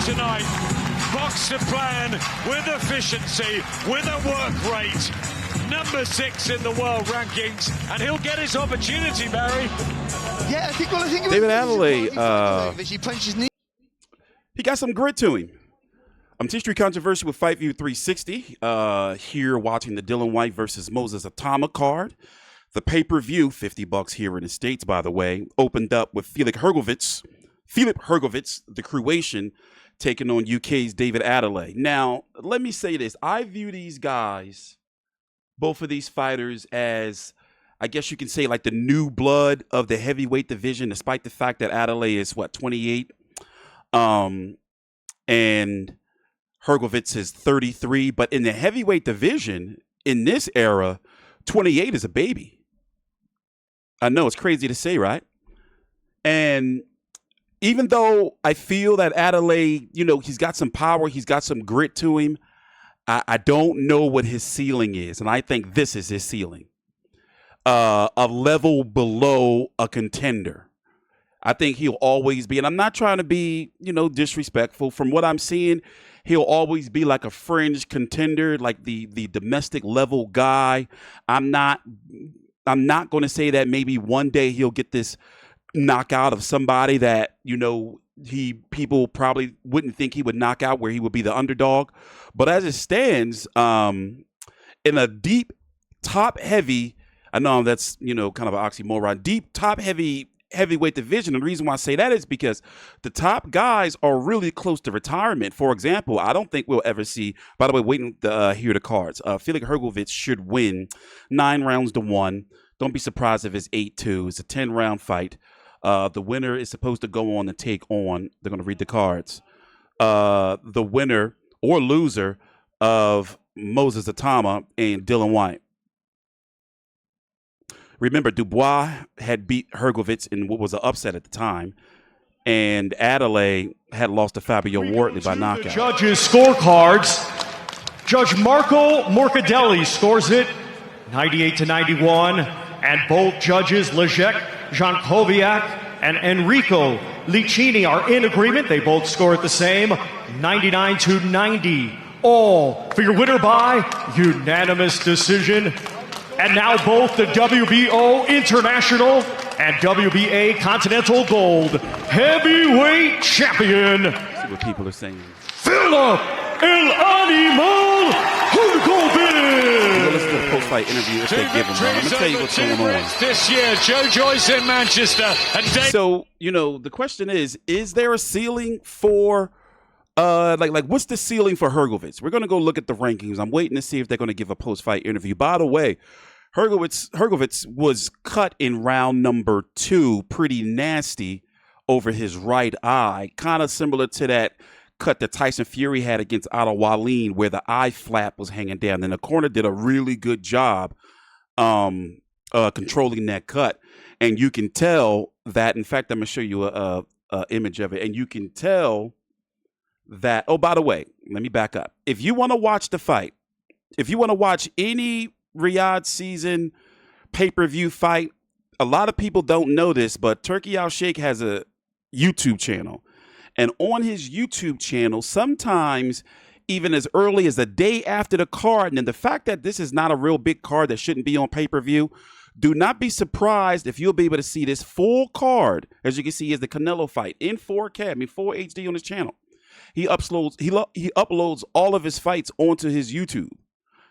tonight. Box to plan with efficiency, with a work rate. Number 6 in the world rankings, and he'll get his opportunity, Barry. Yeah, I think David Adelaide, he punched his knee. he got some grit to him. T-Street controversy with Fight View 360. Here watching the Dillian Whyte versus Moses Itauma card. The pay-per-view, $50 here in the States, by the way, opened up with Filip Hrgovic, the Croatian, taking on UK's David Adeleye. Now, let me say this. I view these guys, both of these fighters, as, I guess you can say, like the new blood of the heavyweight division, despite the fact that Adeleye is, 28? And Hrgovic is 33. But in the heavyweight division, in this era, 28 is a baby. I know, it's crazy to say, right? And even though I feel that Adeleye, he's got some power, he's got some grit to him, I don't know what his ceiling is. And I think this is his ceiling. A level below a contender. I think he'll always be, and I'm not trying to be, disrespectful. From what I'm seeing, he'll always be like a fringe contender, like the domestic level guy. I'm not going to say that maybe one day he'll get this knockout of somebody that, people probably wouldn't think he would knock out, where he would be the underdog. But as it stands, in a deep, top heavy, I know that's, kind of an oxymoron, deep, top heavy heavyweight division. And the reason why I say that is because the top guys are really close to retirement. For example, I don't think we'll ever see, by the way, waiting to hear the cards. Filip Hrgovic should win 9 rounds to 1. Don't be surprised if it's 8-2. It's a 10-round fight. The winner is supposed to go on and take on, they're going to read the cards, the winner or loser of Moses Itauma and Dillian Whyte. Remember, Dubois had beat Hrgovic in what was an upset at the time, and Adelaide had lost to Fabio Wortley by knockout. The judges' scorecards. Judge Marco Morcadelli scores it 98-91, and both judges, Leszek Jankowiak and Enrico Licini, are in agreement. They both score it the same, 99-90. All for your winner by unanimous decision. And now both the WBO International and WBA Continental Gold Heavyweight Champion. Let's see what people are saying. Filip El Animal Hrgovic. Let's do a post-fight interview if they give him one. I'm going to tell you what's going on. This year, Joe Joyce in Manchester. And so, the question is there a ceiling for, what's the ceiling for Hrgovic? We're going to go look at the rankings. I'm waiting to see if they're going to give a post-fight interview. By the way, Hrgovic was cut in round number 2, pretty nasty over his right eye, kind of similar to that cut that Tyson Fury had against Adeleye, where the eye flap was hanging down. And the corner did a really good job controlling that cut. And you can tell that, in fact, I'm going to show you a image of it. And you can tell that, oh, by the way, let me back up. If you want to watch the fight, if you want to watch any Riyadh season pay-per-view fight, a lot of people don't know this, but Turki Al-Sheikh has a YouTube channel. And on his YouTube channel, sometimes even as early as a day after the card, and the fact that this is not a real big card that shouldn't be on pay-per-view, do not be surprised if you'll be able to see this full card. As you can see, is the Canelo fight in 4K, full HD on his channel. He uploads all of his fights onto his YouTube.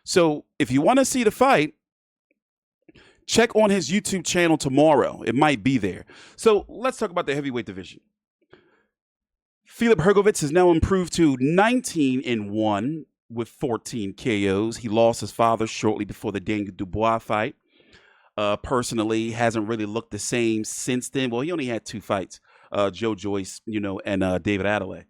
So if you want to see the fight, check on his YouTube channel tomorrow. It might be there. So let's talk about the heavyweight division. Filip Hrgovic has now improved to 19-1 with 14 KOs. He lost his father shortly before the Daniel Dubois fight. Personally, hasn't really looked the same since then. Well, he only had 2 fights, Joe Joyce, and David Adeleye.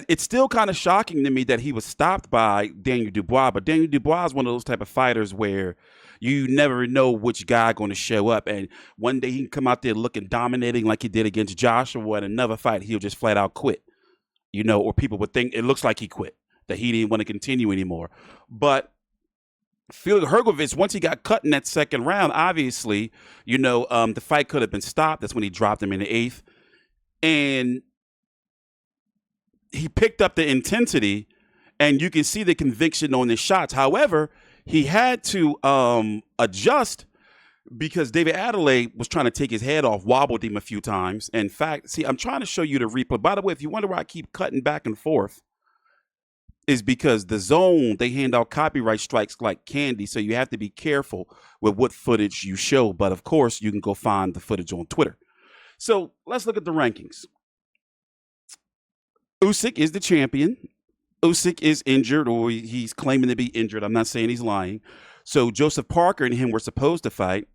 It's still kind of shocking to me that he was stopped by Daniel Dubois, but Daniel Dubois is one of those type of fighters where you never know which guy going to show up, and one day he can come out there looking dominating like he did against Joshua, and another fight he'll just flat out quit, or people would think it looks like he quit, that he didn't want to continue anymore. But Filip Hrgovic, once he got cut in that second round, obviously, the fight could have been stopped. That's when he dropped him in the 8th. and he picked up the intensity, and you can see the conviction on his shots. However, he had to adjust because David Adeleye was trying to take his head off, wobbled him a few times. In fact, see, I'm trying to show you the replay. By the way, if you wonder why I keep cutting back and forth, is because the zone, they hand out copyright strikes like candy, so you have to be careful with what footage you show. But of course, you can go find the footage on Twitter. So let's look at the rankings. Usyk is the champion. Usyk is injured, or he's claiming to be injured. I'm not saying he's lying. So Joseph Parker and him were supposed to fight.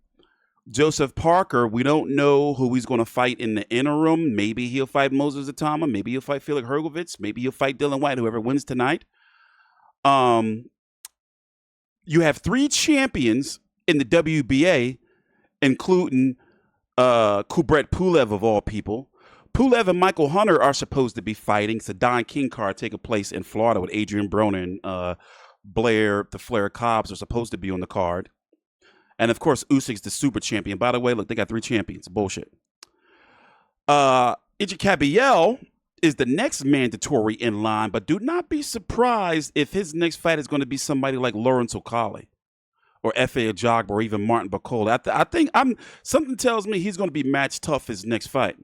Joseph Parker, we don't know who he's going to fight in the interim. Maybe he'll fight Moses Itauma. Maybe he'll fight Felix Hrgovic. Maybe he'll fight Dillian Whyte, whoever wins tonight. You have 3 champions in the WBA, including Kubrat Pulev, of all people. Pulev and Michael Hunter are supposed to be fighting. It's a Don King card taking place in Florida with Adrian Broner and Blair, the Flair Cobbs are supposed to be on the card. And of course, Usyk's the super champion. By the way, look, they got 3 champions. Bullshit. Ijikabiel is the next mandatory in line, but do not be surprised if his next fight is going to be somebody like Lawrence Okali or Efe Ajagba or even Martin Bakole. I think something tells me he's going to be match tough his next fight.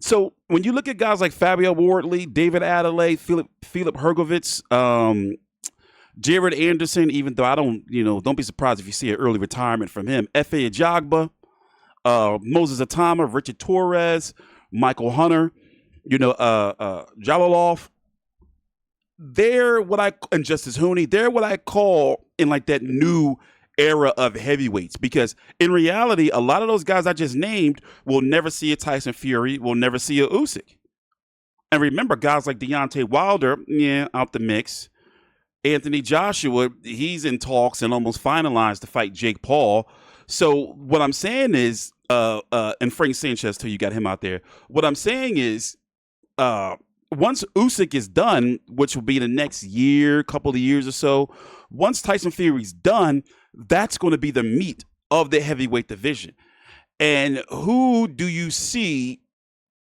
So when you look at guys like Fabio Wardley, David Adeleye, Philip Hrgovic, Jared Anderson, even though I don't be surprised if you see an early retirement from him. Efe Ajagba, Moses Itauma, Richard Torres, Michael Hunter, Jalalov. And Justice Hooney, they're what I call in like that new era of heavyweights, because in reality, a lot of those guys I just named will never see a Tyson Fury, will never see a Usyk. And remember, guys like Deontay Wilder, out the mix. Anthony Joshua, he's in talks and almost finalized to fight Jake Paul. So what I'm saying is, and Frank Sanchez too, you got him out there. What I'm saying is, once Usyk is done, which will be the next year, couple of years or so, once Tyson Fury's done, that's going to be the meat of the heavyweight division. And who do you see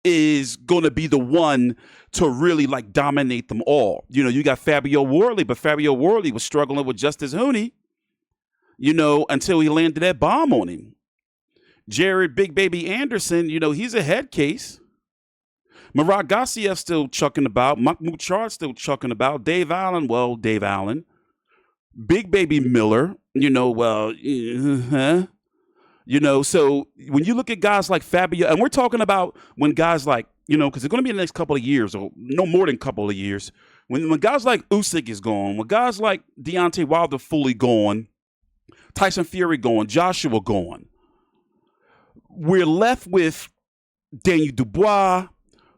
is going to be the one to really like dominate them all? You got Fabio Wardley, but Fabio Wardley was struggling with Justice Hooney, until he landed that bomb on him. Jared Big Baby Anderson, he's a head case. Murat Gassiev still chucking about. Mahmoud Chard still chucking about. Dave Allen. Big Baby Miller, so when you look at guys like Fabio, and we're talking about when guys like, because it's going to be in the next couple of years, or no more than a couple of years, when guys like Usyk is gone, when guys like Deontay Wilder fully gone, Tyson Fury gone, Joshua gone, we're left with Daniel Dubois,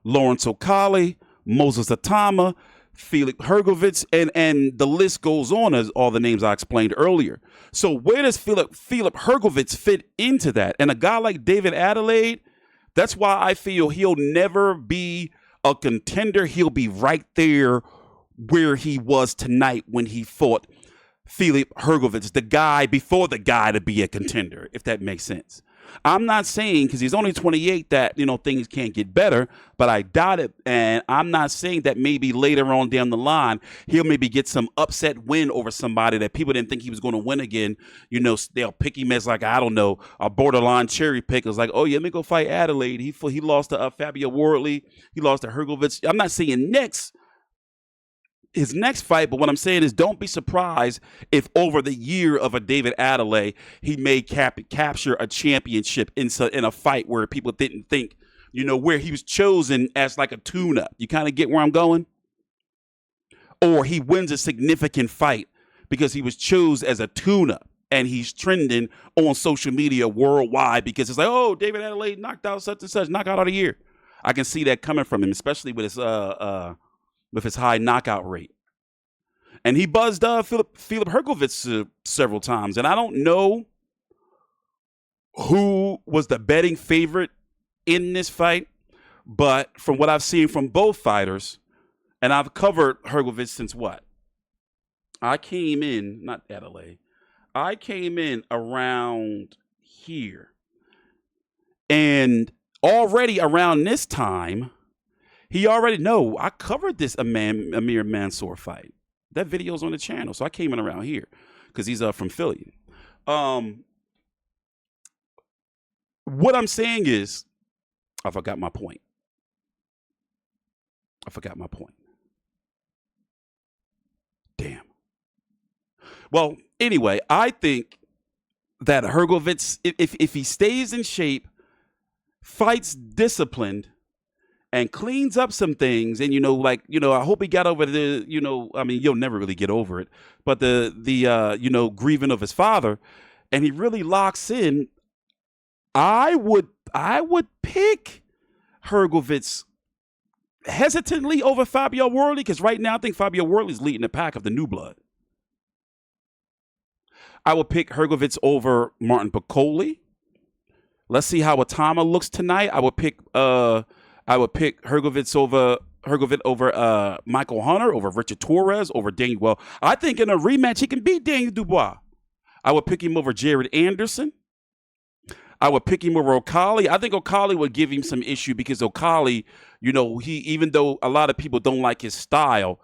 Lawrence Okali, Moses Itauma, Felix Hrgovic, and the list goes on as all the names I explained earlier. So where does Felix Hrgovic fit into that? And a guy like David Adelaide, that's why I feel he'll never be a contender. He'll be right there where he was tonight when he fought Felix Hrgovic, the guy before the guy to be a contender, if that makes sense. I'm not saying, because he's only 28, that, things can't get better, but I doubt it. And I'm not saying that maybe later on down the line, he'll maybe get some upset win over somebody that people didn't think he was going to win again. They'll pick him as like, I don't know, a borderline cherry pick. It's like, oh, yeah, let me go fight Adelaide. He lost to Fabio Wardley. He lost to Hrgovic. I'm not saying his next fight, but what I'm saying is don't be surprised if over the year of a David Adeleye, he may capture a championship in a fight where people didn't think, where he was chosen as like a tune-up. You kind of get where I'm going? Or he wins a significant fight because he was chosen as a tune-up and he's trending on social media worldwide because it's like, oh, David Adeleye knocked out such and such, knockout of the year. I can see that coming from him, especially with his high knockout rate. And he buzzed Felix Hrgovic several times. And I don't know who was the betting favorite in this fight, but from what I've seen from both fighters, and I've covered Hrgovic since what? I came in around here. And already around this time, he already know I covered this Amir Mansour fight. That video's on the channel, so I came in around here because he's from Philly. What I'm saying is, I forgot my point. Damn. Well, anyway, I think that Hrgovic, if he stays in shape, fights disciplined, and cleans up some things, and I hope he got over the, you'll never really get over it, but the grieving of his father, and he really locks in. I would pick Hrgovic hesitantly over Fabio Worley, because right now I think Fabio Worley is leading the pack of the new blood. I would pick Hrgovic over Martin Piccoli. Let's see how Itauma looks tonight. I would pick Hrgovic over Michael Hunter, over Richard Torres, over Daniel. Well, I think in a rematch he can beat Daniel Dubois. I would pick him over Jared Anderson. I would pick him over O'Callaghan. I think O'Callaghan would give him some issue because O'Callaghan, he, even though a lot of people don't like his style,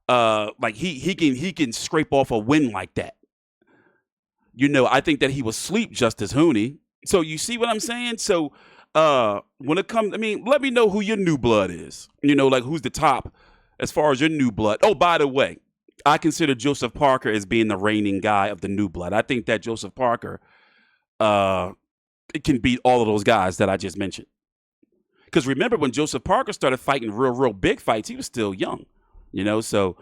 he can scrape off a win like that. I think that he will sleep Justice Hooney. So you see what I'm saying? So when it comes, let me know who your new blood is. Who's the top as far as your new blood. Oh, by the way, I consider Joseph Parker as being the reigning guy of the new blood. I think that Joseph Parker it can beat all of those guys that I just mentioned. Because remember, when Joseph Parker started fighting real big fights, he was still young, so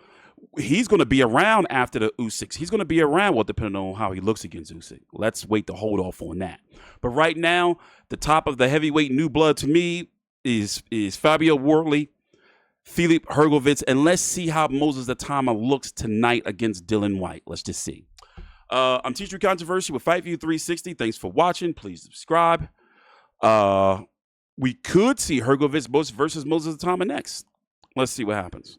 he's going to be around after the Usyk. He's going to be around, depending on how he looks against Usyk. Let's wait to hold off on that. But right now, the top of the heavyweight new blood to me is Fabio Worley, Filip Hrgovic, and let's see how Moses Itauma looks tonight against Dillian Whyte. Let's just see. I'm Teacher Controversy with Fight View 360. Thanks for watching. Please subscribe. We could see Hrgovic versus Moses Itauma next. Let's see what happens.